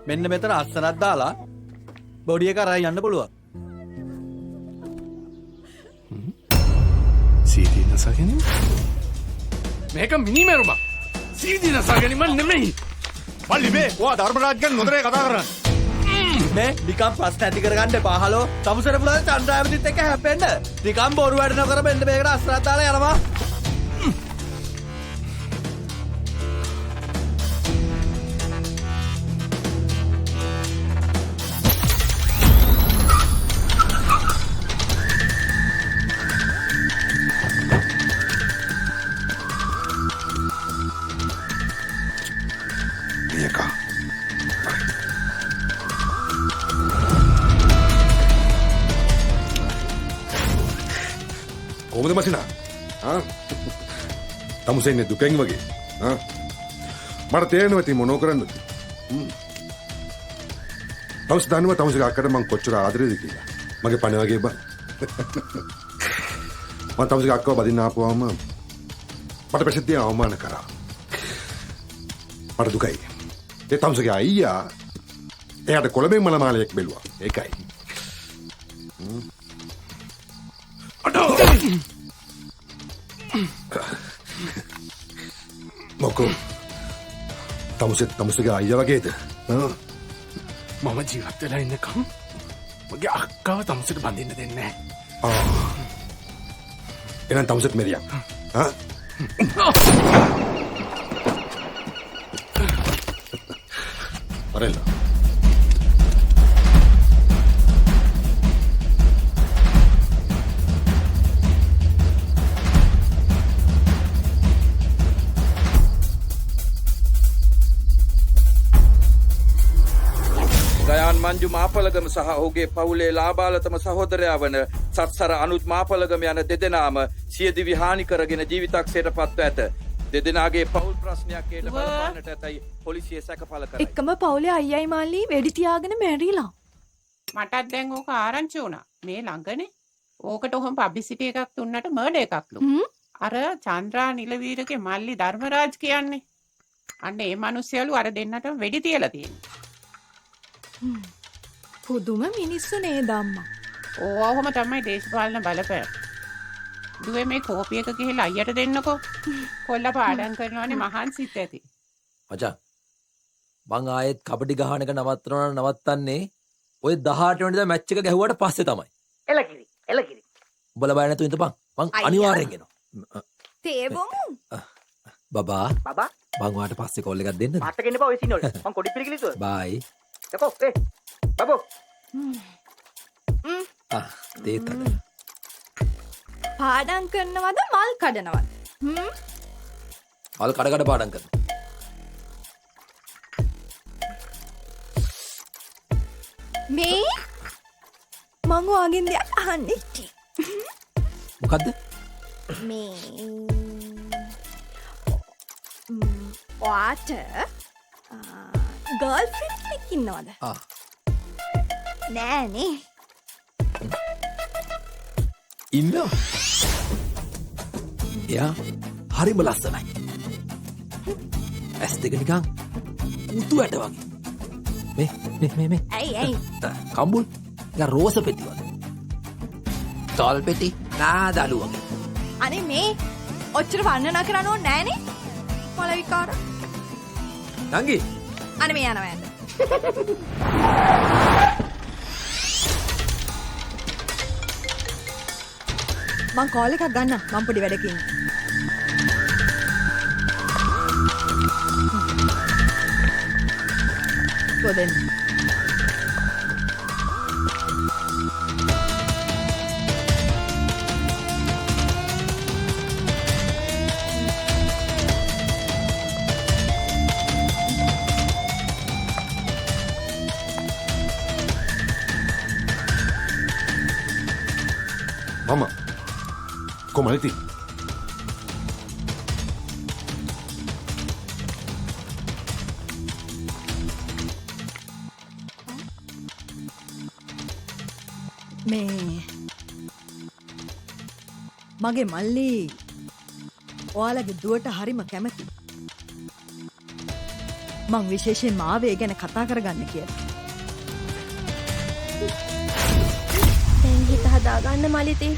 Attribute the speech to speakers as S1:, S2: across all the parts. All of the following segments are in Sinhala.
S1: මෙන්න මෙතන අස්සනක් දාලා බොඩි එක අරන් යන්න පුළුවන්.
S2: සීදී නසගෙන මේක මිනිමරුමක්. සීදී නසගෙන මන් නෙමෙයි.
S3: මල්ලි මේ ඔයා ධර්මරාජ් ගැන නොදරේ කතා කරන්නේ.
S1: මේ නිකම් ප්‍රශ්න ඇති කරගන්න එපා. හලෝ සමුසර පුළුවන් චන්ද්‍රාවතිත් එක්ක හැප්පෙන්න. නිකම් බොරු වැඩ නොකර මෙන්න මේකට අස්සනක් දාලා යනවා.
S4: කොහොමද මචිනා? තමුසෙන්නේ දුකෙන් වගේ. මට තේරෙනවා ඉතින් මොනෝ කරන්නද? තමුස දන්නවා තමුසගේ අක්කට මං කොච්චර ආදරේද කියලා. මගේ පණ වගේ බං. මම තමුසගේ අක්කව බදින්න ආපුවාම මට ප්‍රසිද්ධිය අවමාන කරා. මට දුකයි. ඒ තමුසගේ අයියා එයාට කොළඹෙන් මලමාලයක් බැලුවා. ඒකයි. මොකෝ තමුසගේ අයියා වගේද?
S2: මම ජීවත් වෙලා ඉන්නකම් මගේ අක්කාව තමුසට බඳින්න දෙන්නේ
S4: නැහැ. එහෙනම් තමුසට මෙරියක්. අරෙල්ලා
S5: මංජු මාපලගම සහ ඔහුගේ පවුලේ ලාබාලතම සහෝදරයා වන සත්සර අනුත් මාපලගම යන දෙදෙනාම සියදිවි හානි කරගෙන ජීවිතක්ෂයට පත්ව ඇත. දෙදෙනාගේ පවුල් ප්‍රශ්නයක් හේට බලපාන්නට ඇතැයි පොලිසිය සැකපල කරයි.
S6: එක්කම පවුලේ අයියයි මල්ලි වෙඩි තියාගෙන මැරිලා.
S7: මටත් දැන් ඕක ආරංචි වුණා. මේ ළඟනේ. ඕකට ඔහොම පබ්ලිසිටි එකක් දුන්නට මර්ඩර් එකක්ලු. අර චන්ද්‍රා නිලවීරගේ මල්ලි ධර්මරාජ් කියන්නේ. අන්න ඒ මිනිස්සයලු අර දෙන්නටම වෙඩි තියලා තියෙනවා.
S6: පුදුම මිනිස්සු නේද අම්මා.
S7: ඕවම තමයි දේශපාලන බලපෑම. දුවේ මේ කෝපි එක ගිහලා අයියට දෙන්නකෝ. කොල්ල පාඩම් කරනවානේ මහන්සිත් ඇති.
S8: මචං මං ආයෙත් කබඩි ගහන එක නවත්තන්නේ ඔය 18 වෙනිදා මැච් එක ගැහුවාට පස්සේ තමයි.
S9: එලකිරි.
S8: උඹලා බය නැතුව ඉඳපන්. මං අනිවාර්යෙන් එනවා.
S6: තේබොමු.
S8: බබා මං ඔයාලට පස්සේ කෝල් එකක් දෙන්නද?
S9: මට ගෙන්න බා ඔය සිනෝල්. මං කොඩි පිළිගලිතුව.
S8: බයි.
S9: යකෝ බබෝ.
S8: දේත් අද.
S6: පාඩම් කරනවද මල් කඩනවද?
S8: මල් කඩ පාඩම් කරනවා.
S6: මේ මං ඔයාගෙන් දෙයක් අහන්න ඉච්චි.
S8: මොකද්ද?
S6: මේ ඔයාට ගර්ල්ෆ්‍රෙන්ඩ් කෙනෙක් ඉන්නවද? නෑනේ.
S8: ඉන්නවා. එයා හරිම ලස්සනයි. ඇස් දෙක නිකන් උතු ඇට වගේ. මේ.
S6: ඇයි.
S8: කම්බුල් නිකන් රෝස පෙති වගේ. තල් පෙති නාදලු වගේ.
S6: අනේ මේ ඔච්චර වර්ණනා කරන්න ඕනේ නෑනේ. පළවිකාර.
S8: නංගි.
S6: අනේ මේ යනවා යන්න. මං කෝල් එකක් ගන්න. මං පොඩි වැඩකින්. කොහෙන්ද?
S4: Mama, කොහමද ඉතින්?
S6: මේ මගේ මල්ලි ඔයාලගේ දුවට හරිම කැමති. මං විශේෂයෙන් මාවේ ගැන කතා කරගන්න කියලා.
S10: දැන් හිත හදාගන්න මලිතේ.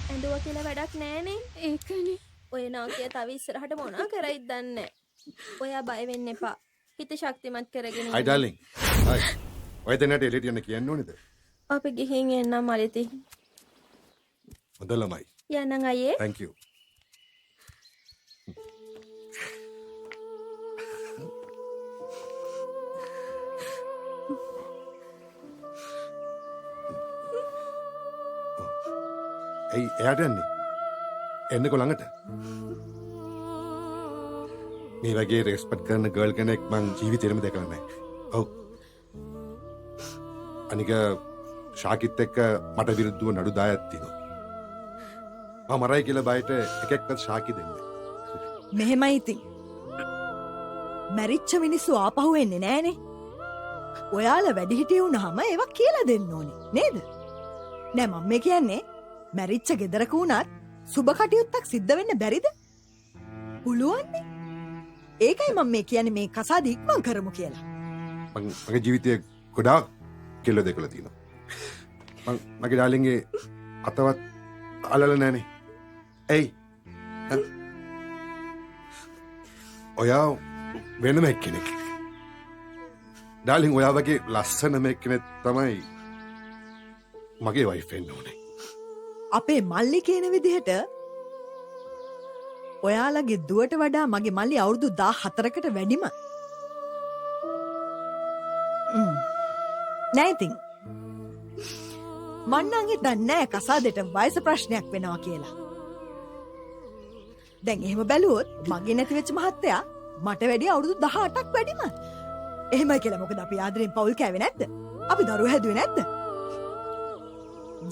S10: ඇඳුව කියලා වැඩක් නෑනේ. ඒකනේ. ඔය නාකිය තව ඉස්සරහට මොනා කරයිද දන්නේ නෑ. ඔයා බය වෙන්න එපා. හිත ශක්තිමත් කරගෙන
S4: Hi darling. Hi. ඔය දෙන්නට එළියට යන්න කියන්න ඕනේද?
S10: අපි ගිහින් එන්නම් මලිතේ.
S4: හොඳ ළමයි.
S10: යන්නම් අයියේ.
S4: Thank you. එයාට යන්නේ එන්නකො ළඟට මේ වගේ රෙස්පෙක්ට් කරන ගර්ල් කෙනෙක් මං ජීවිතේෙම දැකලා නැහැ. ඔව්. අනික ශාකිත් එක්ක මට විරුද්ධව නඩු දායක් තියෙනවා. මම මරයි කියලා බයට එකෙක්වත් ශාකි දෙන්නේ.
S6: මෙහෙමයි ඉතින්. මැරිච්ච මිනිස්සු ආපහු එන්නේ නෑනේ. ඔයාලා වැඩිහිටිය වුණාම ඒවා කියලා දෙන්න ඕනේ නේද? නෑ මම මේ කියන්නේ මැරිච්ච ගෙදරක වුණත් සුබ කටයුත්තක් සිද්ධ වෙන්න බැරිද? පුළුවන්නේ. ඒකයි මම මේ කියන්නේ මේ කසාද ඉක්මන් කරමු කියලා.
S4: මගේ ජීවිතයේ ගොඩාක් කෙල්ල දෙකලා තියෙනවා. මගේ ඩාර්ලින්ගේ අතවත් අල්ලලා නැහනේ. එයි. ඔයා වෙනම එක්කෙනෙක්. ඩාර්ලින් ඔයා වගේ ලස්සනම එක්කෙනෙක් තමයි මගේ වයිෆ් වෙන්න ඕනේ.
S6: අපේ මල්ලි කියන විදිහට ඔයාලගේ දුවට වඩා මගේ මල්ලි අවුරුදු 14කට වැඩිම. නෑ ඉතින්. මං නම් හිතන්නේ නෑ කසාදෙට වයස ප්‍රශ්නයක් වෙනවා කියලා. දැන් එහෙම බැලුවොත් මගේ නැති වෙච්ච මහත්තයා මට වැඩිය අවුරුදු 18ක් වැඩිම. එහෙමයි කියලා මොකද අපි ආදරෙන් පවුල් කෑවේ නැද්ද? අපි දරුවෝ හැදුවේ නැද්ද?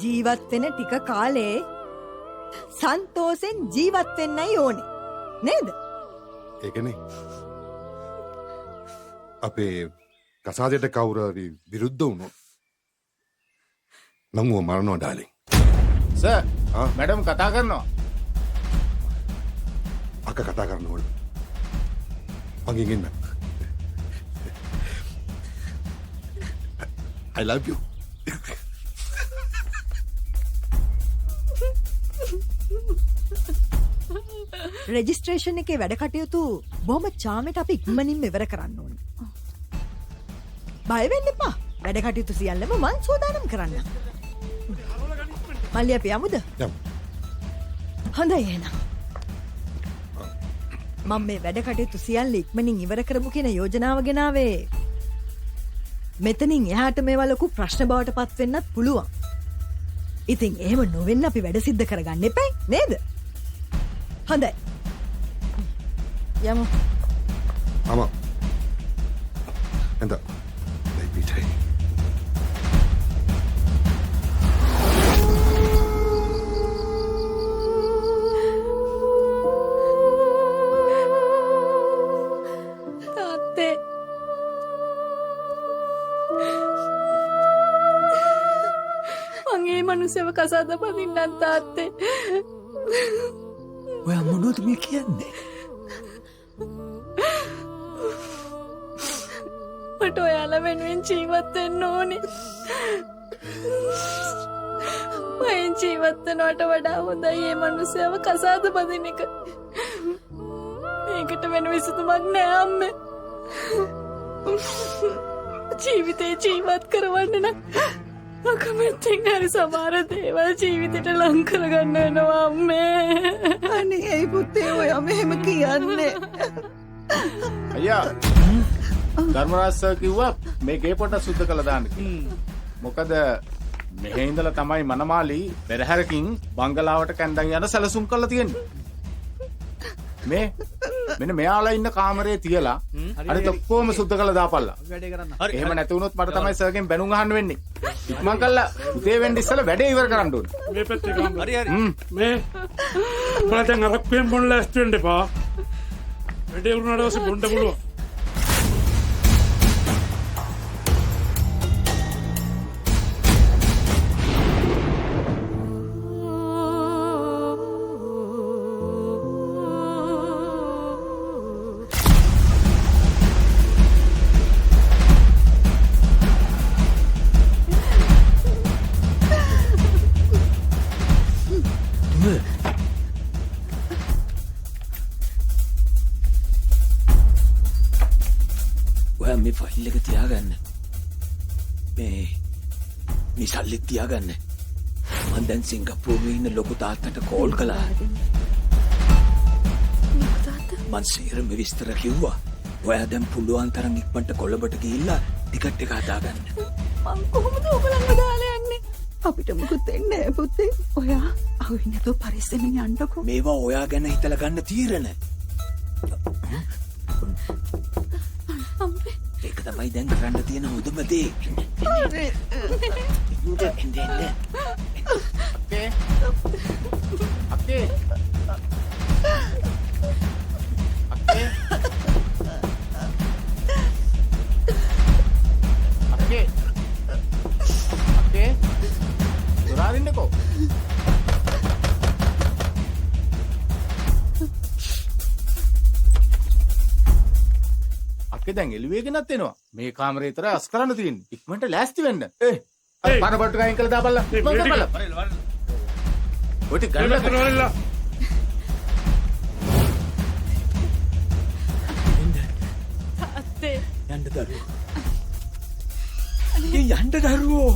S6: ජීවත් වෙන ටික කාලේ සන්තෝෂෙන් ජීවත් වෙන්නයි ඕනේ නේද?
S4: ඒකනේ. අපේ කසාදයට කවුරු හරි විරුද්ධ වුණොත් මම මරනවා ඩාර්ලින්.
S3: සර් මැඩම් කතා කරනවා.
S4: අක්ක කතා කරනවලු. මගෙන් එන්න. I love you.
S6: රෙජිස්ට්‍රේෂන් එකේ වැඩ කටයුතු බොහොම චාමෙට අපි ඉක්මනින්ම ඉවර කරන්න ඕනේ. බය වෙන්න එපා. වැඩ කටයුතු සියල්ලම මං සූදානම් කරන්න. මල්ලි අපි යමුද?
S4: යමු.
S6: හොඳයි එහෙනම්. මම මේ වැඩ කටයුතු සියල්ල ඉක්මනින් ඉවර කරමු කියන යෝජනාව ගෙනාවේ. මෙතනින් එහාට මේවා ලොකු ප්‍රශ්න බවට පත් වෙන්නත් පුළුවන්. ඉතින් එහෙම නොවෙන්න අපි වැඩ සිද්ධ කරගන්න එපයි නේද? හොඳයි. යමු.
S4: අම්මා. එඳ. පිටේ.
S10: තාත්තේ. මගේ මනුස්සයව කසාද බඳින්නත් තාත්තේ.
S1: ඔයා මොනවද මේ කියන්නේ?
S10: මට ඔයාලා වෙනුවෙන් ජීවත් වෙන්න ඕනේ. මම ජීවත් වෙනවට වඩා හොඳයි මේ මනුස්සයව කසාද බඳින එක. මේකට වෙන විසඳුමක් නෑ අම්මේ. ජීවිතේ ජීවත් කරවන්න නම් අකමැත්තෙන් හරි සමහර දේවල් ජීවිතේට ලං කරගන්න වෙනවා අම්මේ.
S6: අනේ ඒ පුතේ ඔයා මෙහෙම කියන්නේ.
S3: අයියා ධර්මරාජ් සර් කිව්වා මේ ගේ පොට සුද්ධ කළා දාන්න කියලා. මොකද මෙහෙ ඉඳලා තමයි මනමාලි පෙරහැරකින් බංගලාවට කැන්දන් යන සැලසුම් කරලා තියෙන්නේ. මෙන්න මෙයාලා ඉන්න කාමරේ තියලා අනිත් ඔක්කොම සුද්ධ කළා දාපල්ලා.
S1: වැඩේ කරන්න.
S3: එහෙම නැති වුණොත් මට තමයි සර්ගෙන් බැනුම් අහන්න වෙන්නේ. ඉක්මන් කළා උදේ වෙන්න ඉස්සෙල්ලා වැඩේ ඉවර කරන්න ඕනේ.
S2: මේ පැත්තේ ගාම්.
S1: හරි හරි.
S2: මේ බලයන් අරක්කෙන් බොන්න ලෑස්ති වෙන්න එපා. වැඩේ උනාට පස්සේ බොන්න පුළුවන්.
S8: මේ ෆයිල් එක තියාගන්න. මේ සල්ලිත් තියාගන්න. මම දැන් සිංගප්පූරුවේ ඉන්න ලොකු තාත්තට කෝල් කළා. මං සේරම විස්තර කිව්වා. ඔයා දැන් පුළුවන් තරම් ඉක්මනට කොළඹට ගිහිල්ලා ටිකට් එක හදාගන්න.
S6: මං කොහොමද ඔයගලන්ව දාලා යන්නේ? අපිට මුකුත් වෙන්නේ නැහැ පුතේ. ඔයා අහුවෙන්නේ නැතුව පරිස්සමෙන් යන්නකෝ.
S8: මේවා ඔයා ගැන හිතලා ගන්න තීරණ. ඒක තමයි දැන් කරන්න තියෙන හොඳම දේ.
S3: දොරාරින්නකෝ. අක්කේ දැන් එළුවේ ගෙනත් එනවා. මේ කාමරේ විතර අස් කරන්න තියෙන්නේ. ඉක්මනට ලෑස්ති වෙන්න. අර පන බට්ටු ගයින් කළා දාපල්ලා. මම දාපල්ලා. ඔය ටික ගන්න කරවලා.
S10: අත්තේ
S8: යන්න දරුවෝ. යන්න දරුවෝ.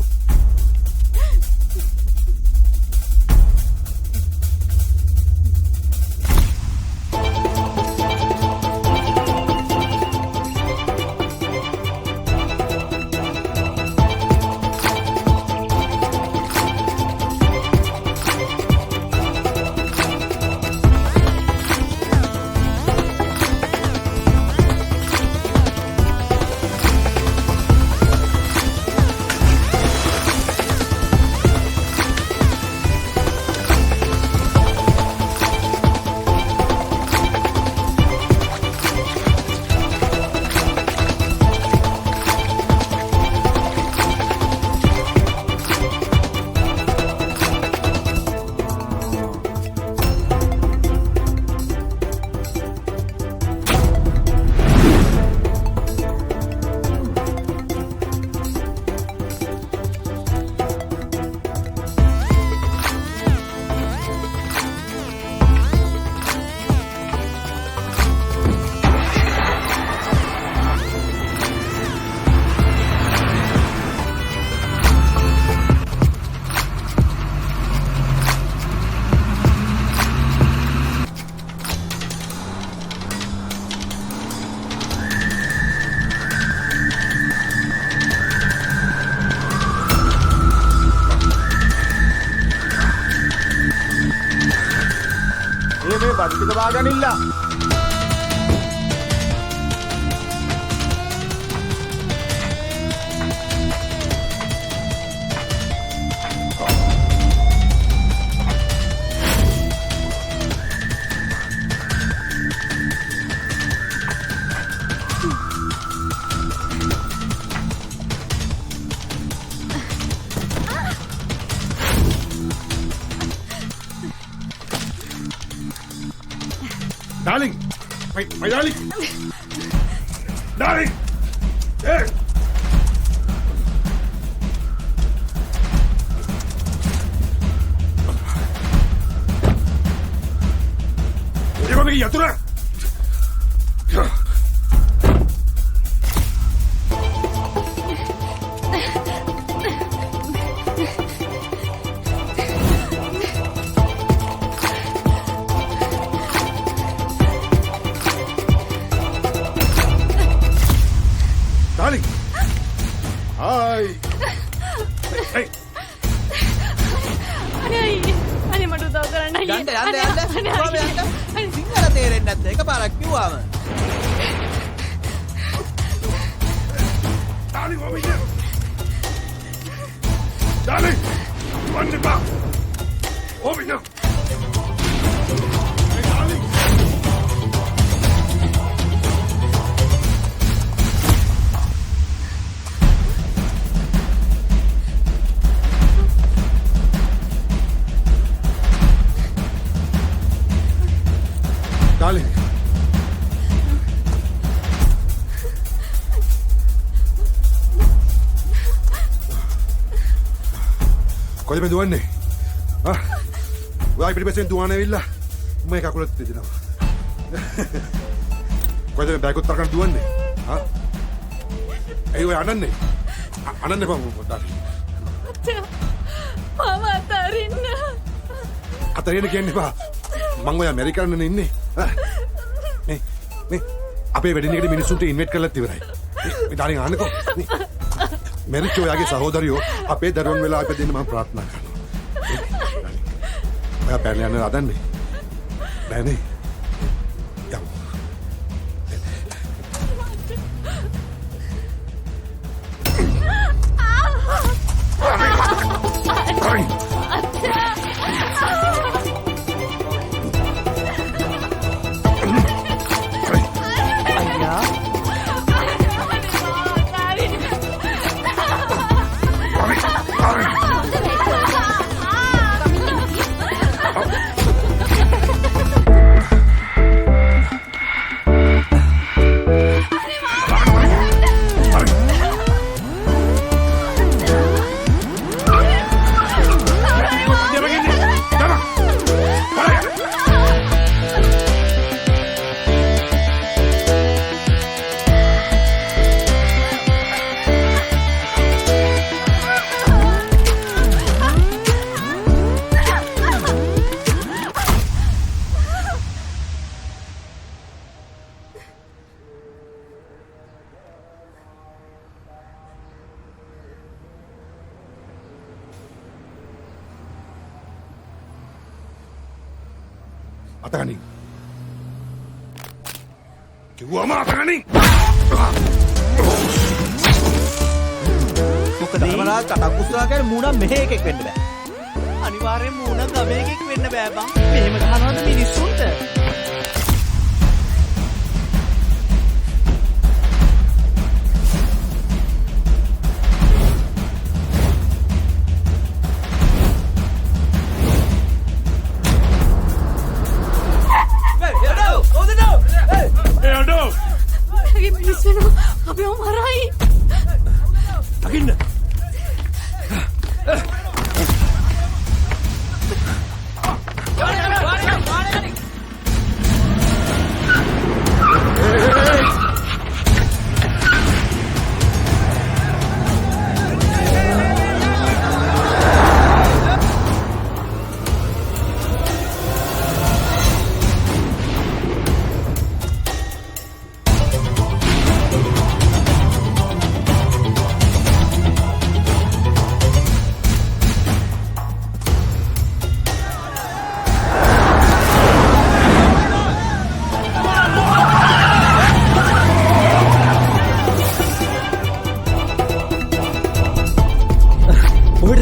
S3: මේ බඩු වාගනින්න.
S4: Darling! My darling! Darling! Hey! Llévame aquí, Atura! Darling! Hi! Hey!
S10: අනේ මට උදව් කරන්න අයියේ.
S1: යන්න සිංහල තේරෙන්නේ නැද්ද? එකපාරක් කිව්වම.
S4: Darling, over here! Darling! Run the back! Over here! Hey, darling! Darling! කොහෙද මේ දුවන්නේ? ඔයා පිටිපස්සෙන් දුවන ඇවිල්ලා මම එක අකුලත් දෙනවා. කොහෙද මේ බෑග් උත්තර ගන්න දුවන්නේ? ඇයි ඔය අනන්නේ? අනන්න එපා පුතා.
S10: මම අතාරින්න.
S4: අතරින් කියන්න එපා. මං ඔය ඇමරිකාවේනේ ඉන්නේ. මේ අපේ වෙඩින් එකට මිනිස්සුන්ට ඉන්වයිට් කරලාත් ඉවරයි. මේ ඩාලින් ආන්නකෝ. මෙරිච් ඔයාගේ සහෝදරියෝ අපේ දරුවන් වෙලා අපේ දෙන්න මම ප්‍රාර්ථනා කරනවා. ඔයා පැනලා යන්න හදන්නේ. නෑනේ. යමු. අතගනින්. කිව්වම අතගනින්.
S1: මොකද ධර්මරාජ් කටක් උස්සලා කියන්නේ මූණක් මෙහෙ එකෙක් වෙන්න බෑ. අනිවාර්යෙන් මූණක් ගමේ එකෙක් වෙන්න බෑ බං. මෙහෙම ගහනවද මිනිස්සුන්ට?
S10: අපි මරයි.
S1: අකින්න.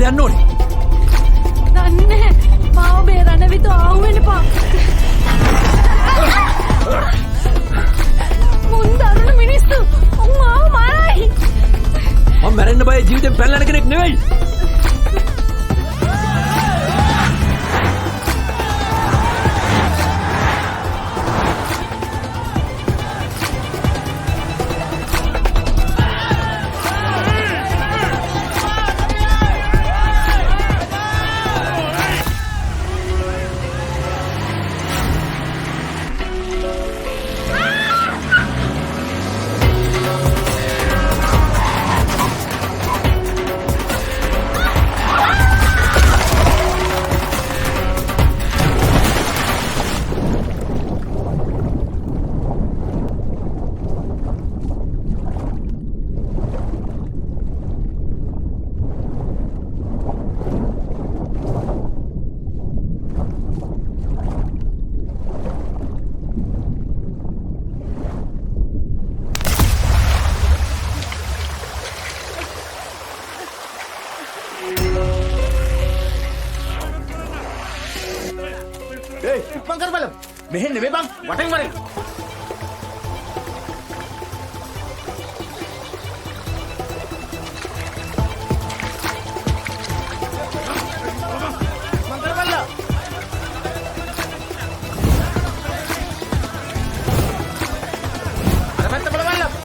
S8: යන්න ඕනේ.
S10: දන්නේ මාව බේරන්න විතර ආව වෙන්න පා. මුන් දරුණු මිනිස්සු මාව මරයි.
S8: මම මැරෙන්න බය ජීවිතෙන් පැනලා යන කෙනෙක් නෙවෙයි.
S3: ඉක්මන් කර බලමු. මෙහෙ නෙමෙයි බං වටෙන් වරෙන්.